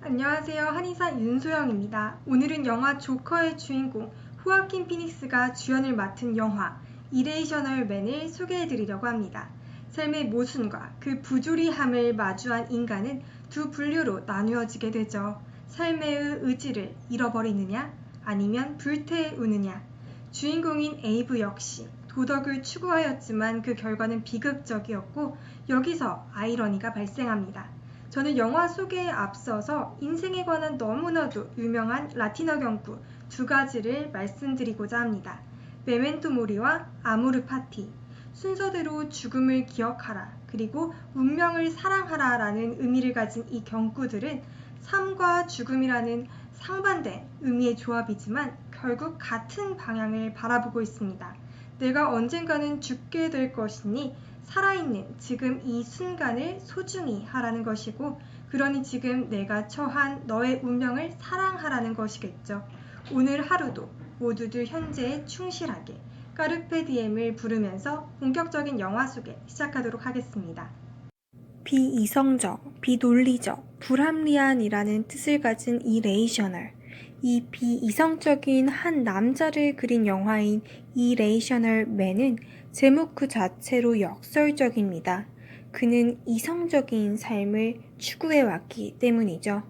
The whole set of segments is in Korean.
안녕하세요. 한의사 윤소영입니다. 오늘은 영화 조커의 주인공 호아킨 피닉스가 주연을 맡은 영화 이레이셔널 맨을 소개해드리려고 합니다. 삶의 모순과 그 부조리함을 마주한 인간은 두 분류로 나누어지게 되죠. 삶의 의지를 잃어버리느냐 아니면 불태우느냐. 주인공인 에이브 역시 도덕을 추구하였지만 그 결과는 비극적이었고 여기서 아이러니가 발생합니다. 저는 영화 소개에 앞서서 인생에 관한 너무나도 유명한 라틴어 경구 두 가지를 말씀드리고자 합니다. 메멘토 모리와 아모르 파티. 순서대로 죽음을 기억하라, 그리고 운명을 사랑하라 라는 의미를 가진 이 경구들은 삶과 죽음이라는 상반된 의미의 조합이지만 결국 같은 방향을 바라보고 있습니다. 내가 언젠가는 죽게 될 것이니 살아있는 지금 이 순간을 소중히 하라는 것이고, 그러니 지금 내가 처한 너의 운명을 사랑하라는 것이겠죠. 오늘 하루도 모두들 현재에 충실하게 까르페 디엠을 부르면서 본격적인 영화 소개 시작하도록 하겠습니다. 비이성적, 비논리적, 불합리한이라는 뜻을 가진 이 레이셔널. 이 비이성적인 한 남자를 그린 영화인 이레이셔널 맨은 제목 그 자체로 역설적입니다. 그는 이성적인 삶을 추구해왔기 때문이죠.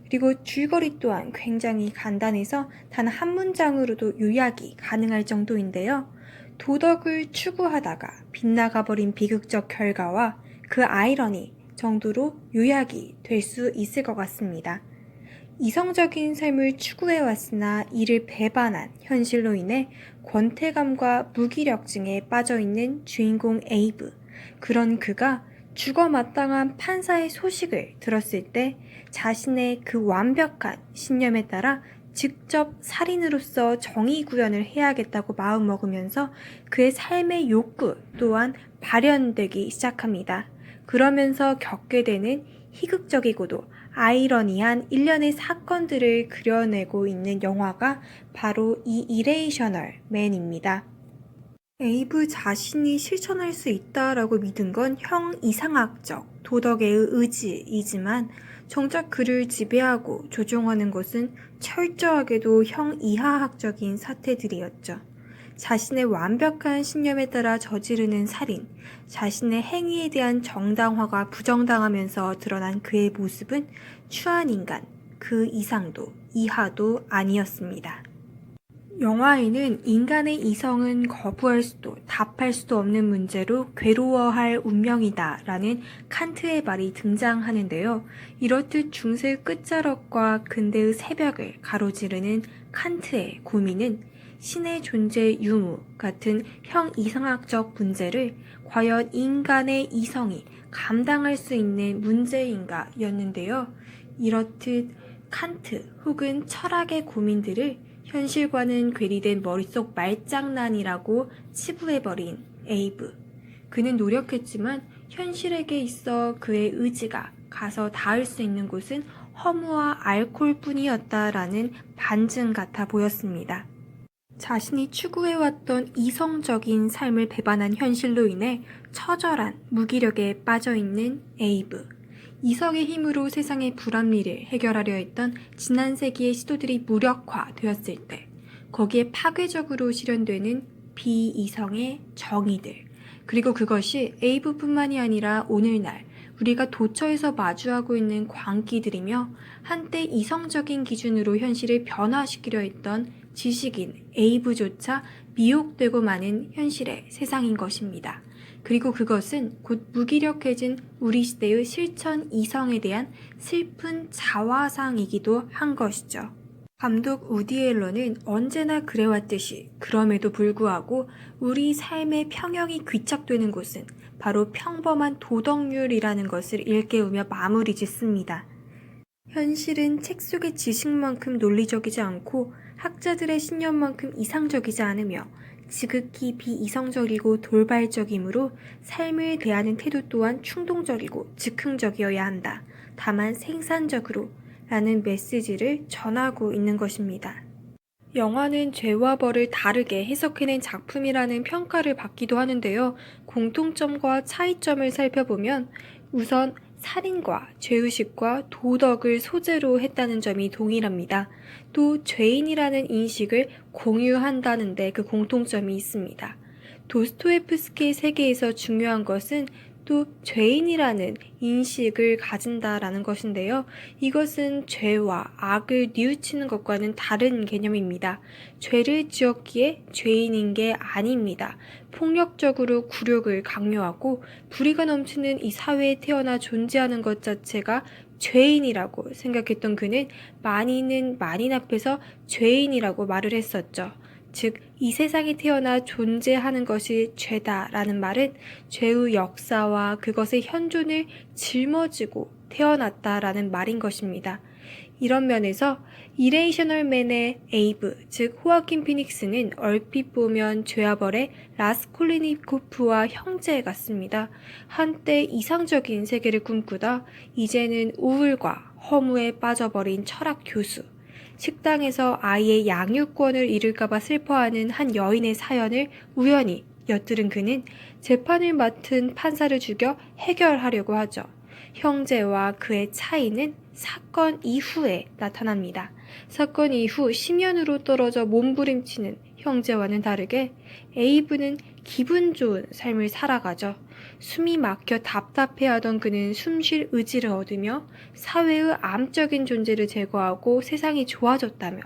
그리고 줄거리 또한 굉장히 간단해서 단 한 문장으로도 요약이 가능할 정도인데요. 도덕을 추구하다가 빗나가버린 비극적 결과와 그 아이러니 정도로 요약이 될 수 있을 것 같습니다. 이성적인 삶을 추구해왔으나 이를 배반한 현실로 인해 권태감과 무기력증에 빠져있는 주인공 에이브. 그런 그가 죽어마땅한 판사의 소식을 들었을 때 자신의 그 완벽한 신념에 따라 직접 살인으로서 정의 구현을 해야겠다고 마음먹으면서 그의 삶의 욕구 또한 발현되기 시작합니다. 그러면서 겪게 되는 희극적이고도 아이러니한 일련의 사건들을 그려내고 있는 영화가 바로 이 이레이셔널 맨입니다. 에이브 자신이 실천할 수 있다라고 믿은 건 형 이상학적 도덕의 의지이지만 정작 그를 지배하고 조종하는 것은 철저하게도 형 이하학적인 사태들이었죠. 자신의 완벽한 신념에 따라 저지르는 살인, 자신의 행위에 대한 정당화가 부정당하면서 드러난 그의 모습은 추한 인간, 그 이상도 이하도 아니었습니다. 영화에는 인간의 이성은 거부할 수도 답할 수도 없는 문제로 괴로워할 운명이다 라는 칸트의 말이 등장하는데요. 이렇듯 중세 끝자락과 근대의 새벽을 가로지르는 칸트의 고민은 신의 존재 유무 같은 형 이상학적 문제를 과연 인간의 이성이 감당할 수 있는 문제인가 였는데요. 이렇듯 칸트 혹은 철학의 고민들을 현실과는 괴리된 머릿속 말장난이라고 치부해버린 에이브. 그는 노력했지만 현실에게 있어 그의 의지가 가서 닿을 수 있는 곳은 허무와 알코올뿐이었다라는 반증 같아 보였습니다. 자신이 추구해왔던 이성적인 삶을 배반한 현실로 인해 처절한 무기력에 빠져있는 에이브. 이성의 힘으로 세상의 불합리를 해결하려 했던 지난 세기의 시도들이 무력화되었을 때 거기에 파괴적으로 실현되는 비이성의 정의들, 그리고 그것이 에이브뿐만이 아니라 오늘날 우리가 도처에서 마주하고 있는 광기들이며 한때 이성적인 기준으로 현실을 변화시키려 했던 지식인 에이브조차 미혹되고 마는 현실의 세상인 것입니다. 그리고 그것은 곧 무기력해진 우리 시대의 실천 이성에 대한 슬픈 자화상이기도 한 것이죠. 감독 우디 앨런은 언제나 그래왔듯이 그럼에도 불구하고 우리 삶의 평형이 귀착되는 곳은 바로 평범한 도덕률이라는 것을 일깨우며 마무리 짓습니다. 현실은 책 속의 지식만큼 논리적이지 않고 학자들의 신념만큼 이상적이지 않으며 지극히 비이성적이고 돌발적이므로 삶을 대하는 태도 또한 충동적이고 즉흥적이어야 한다. 다만 생산적으로 라는 메시지를 전하고 있는 것입니다. 영화는 죄와 벌을 다르게 해석해낸 작품이라는 평가를 받기도 하는데요. 공통점과 차이점을 살펴보면 우선 살인과 죄의식과 도덕을 소재로 했다는 점이 동일합니다. 또 죄인이라는 인식을 공유한다는데 그 공통점이 있습니다. 도스토옙스키의 세계에서 중요한 것은 또 죄인이라는 인식을 가진다라는 것인데요. 이것은 죄와 악을 뉘우치는 것과는 다른 개념입니다. 죄를 지었기에 죄인인 게 아닙니다. 폭력적으로 굴욕을 강요하고 불의가 넘치는 이 사회에 태어나 존재하는 것 자체가 죄인이라고 생각했던 그는 만인은 만인 앞에서 죄인이라고 말을 했었죠. 즉, 이 세상에 태어나 존재하는 것이 죄다라는 말은 죄의 역사와 그것의 현존을 짊어지고 태어났다라는 말인 것입니다. 이런 면에서 이레이셔널 맨의 에이브, 즉 호아킨 피닉스는 얼핏 보면 죄와 벌의 라스콜리니코프와 형제 같습니다. 한때 이상적인 세계를 꿈꾸다 이제는 우울과 허무에 빠져버린 철학 교수, 식당에서 아이의 양육권을 잃을까봐 슬퍼하는 한 여인의 사연을 우연히 엿들은 그는 재판을 맡은 판사를 죽여 해결하려고 하죠. 형제와 그의 차이는 사건 이후에 나타납니다. 사건 이후 10년으로 떨어져 몸부림치는 형제와는 다르게 에이브는 기분 좋은 삶을 살아가죠. 숨이 막혀 답답해하던 그는 숨쉴 의지를 얻으며 사회의 암적인 존재를 제거하고 세상이 좋아졌다며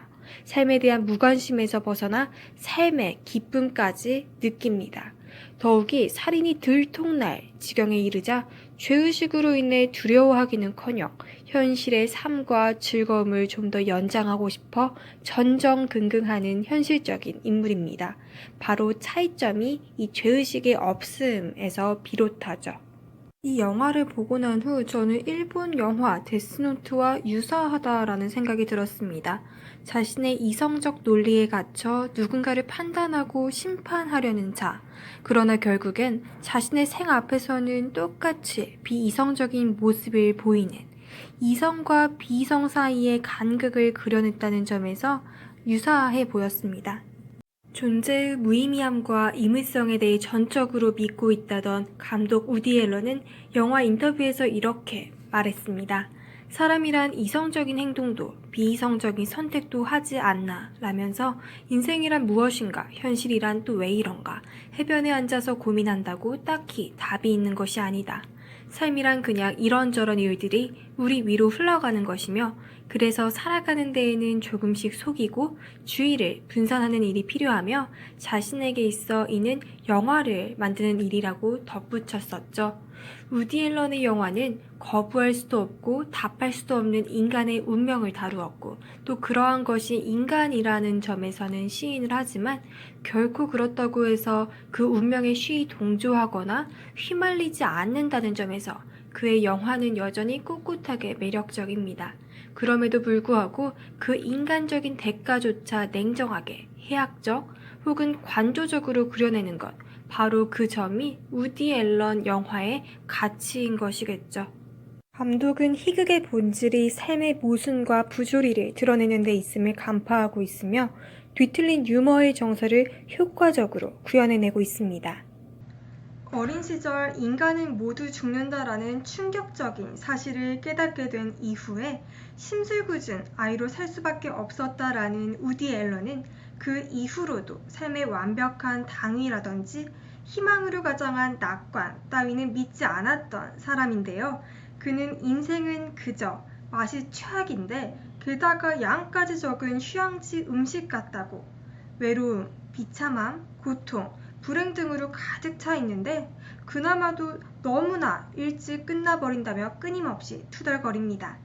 삶에 대한 무관심에서 벗어나 삶의 기쁨까지 느낍니다. 더욱이 살인이 들통날 지경에 이르자 죄의식으로 인해 두려워하기는커녕 현실의 삶과 즐거움을 좀 더 연장하고 싶어 전전긍긍하는 현실적인 인물입니다. 바로 차이점이 이 죄의식의 없음에서 비롯하죠. 이 영화를 보고 난 후 저는 일본 영화 데스노트와 유사하다라는 생각이 들었습니다. 자신의 이성적 논리에 갇혀 누군가를 판단하고 심판하려는 자. 그러나 결국엔 자신의 생 앞에서는 똑같이 비이성적인 모습을 보이는 이성과 비이성 사이의 간극을 그려냈다는 점에서 유사해 보였습니다. 존재의 무의미함과 임의성에 대해 전적으로 믿고 있다던 감독 우디 앨런은 영화 인터뷰에서 이렇게 말했습니다. 사람이란 이성적인 행동도 비이성적인 선택도 하지 않나 라면서 인생이란 무엇인가, 현실이란 또 왜 이런가, 해변에 앉아서 고민한다고 딱히 답이 있는 것이 아니다. 삶이란 그냥 이런저런 일들이 우리 위로 흘러가는 것이며 그래서 살아가는 데에는 조금씩 속이고 주의를 분산하는 일이 필요하며 자신에게 있어 이는 영화를 만드는 일이라고 덧붙였었죠. 우디 앨런의 영화는 거부할 수도 없고 답할 수도 없는 인간의 운명을 다루었고 또 그러한 것이 인간이라는 점에서는 시인을 하지만 결코 그렇다고 해서 그 운명에 쉬이 동조하거나 휘말리지 않는다는 점에서 그의 영화는 여전히 꿋꿋하게 매력적입니다. 그럼에도 불구하고 그 인간적인 대가조차 냉정하게 해학적 혹은 관조적으로 그려내는 것, 바로 그 점이 우디 앨런 영화의 가치인 것이겠죠. 감독은 희극의 본질이 삶의 모순과 부조리를 드러내는 데 있음을 간파하고 있으며 뒤틀린 유머의 정서를 효과적으로 구현해내고 있습니다. 어린 시절 인간은 모두 죽는다라는 충격적인 사실을 깨닫게 된 이후에 심술궂은 아이로 살 수밖에 없었다라는 우디 앨런은 그 이후로도 삶의 완벽한 당위라든지 희망으로 가장한 낙관 따위는 믿지 않았던 사람인데요. 그는 인생은 그저 맛이 최악인데 게다가 양까지 적은 휴양지 음식 같다고 외로움, 비참함, 고통, 불행 등으로 가득 차 있는데 그나마도 너무나 일찍 끝나버린다며 끊임없이 투덜거립니다.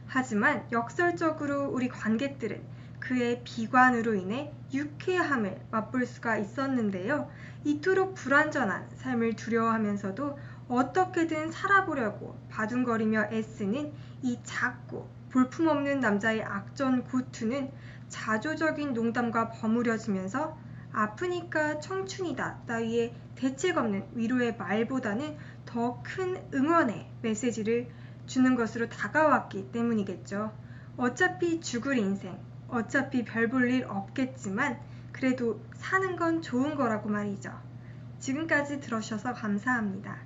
하지만 역설적으로 우리 관객들은 그의 비관으로 인해 유쾌함을 맛볼 수가 있었는데요. 이토록 불완전한 삶을 두려워하면서도 어떻게든 살아보려고 바둥거리며 애쓰는 이 작고 볼품없는 남자의 악전 고투는 자조적인 농담과 버무려지면서 아프니까 청춘이다 따위의 대책 없는 위로의 말보다는 더 큰 응원의 메시지를 주는 것으로 다가왔기 때문이겠죠. 어차피 죽을 인생, 어차피 별 볼 일 없겠지만 그래도 사는 건 좋은 거라고 말이죠. 지금까지 들어주셔서 감사합니다.